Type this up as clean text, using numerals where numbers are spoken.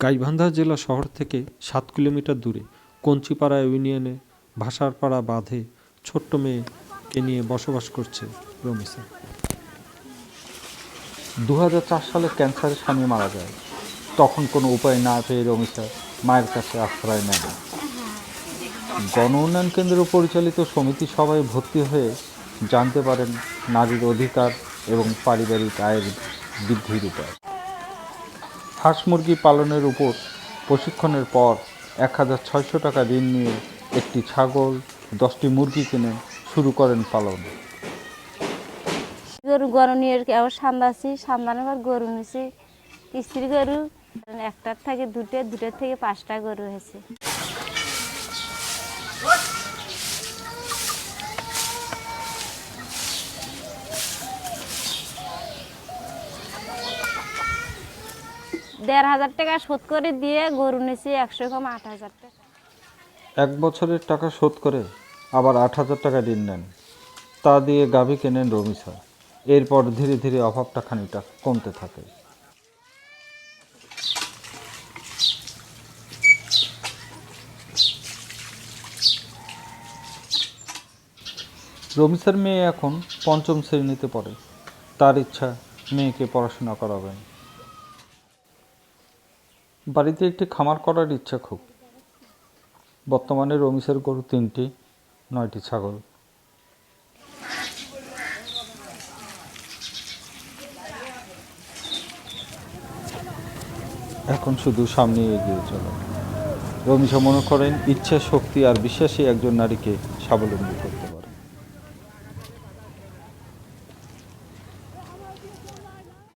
গাইবান্ধা জেলা শহর থেকে ৭ কিলোমিটার দূরে কঞ্চিপাড়া ইউনিয়নে ভাষারপাড়া বাঁধে ছোট্ট মেয়েকে নিয়ে বসবাস করছে রমিসা। 2004 সালে ক্যান্সারে স্বামী মারা যায়। তখন কোনো উপায় না পেয়ে রমিসা মায়ের কাছে আশ্রয় নেন। গণ উন্নয়ন কেন্দ্র পরিচালিত সমিতি সভায় ভর্তি হয়ে জানতে পারেন নারীর অধিকার এবং পারিবারিক আয়ের বৃদ্ধির উপায়। হাঁস মুরগি পালনের উপর প্রশিক্ষণের পর 1600 টাকা ঋণ নিয়ে একটি ছাগল, 10টি মুরগি কিনে শুরু করেন পালন। গরু নিয়ে আবার সামলাছি, সামলানোর পর গরু নিয়েছি, স্ত্রী গরু একটার থেকে দুটোর থেকে 5টা গরু হয়েছে। $1500 টাকা শোধ করে দিয়ে গরু নিয়েছি 100,000 টাকা। 1 বছরের টাকা শোধ করে আবার 8000 টাকা ঋণ নেন। তা দিয়ে গাভী কেনেন রমিসা। এরপর ধীরে ধীরে অভাবটা খানিকটা কমতে থাকে। রমিসার মেয়ে এখন 5ম শ্রেণীতে পড়ে। তার ইচ্ছা মেয়েকে পড়াশোনা করাবেন। বাড়িতে একটি খামার করার ইচ্ছা খুব। বর্তমানে রমিসার গরু 3টি, 9টি ছাগল। এখন শুধু সামনে এগিয়ে চলা। রমিসা মনে করেন ইচ্ছা, শক্তি আর বিশ্বাসী একজন নারীকে স্বাবলম্বী করতে।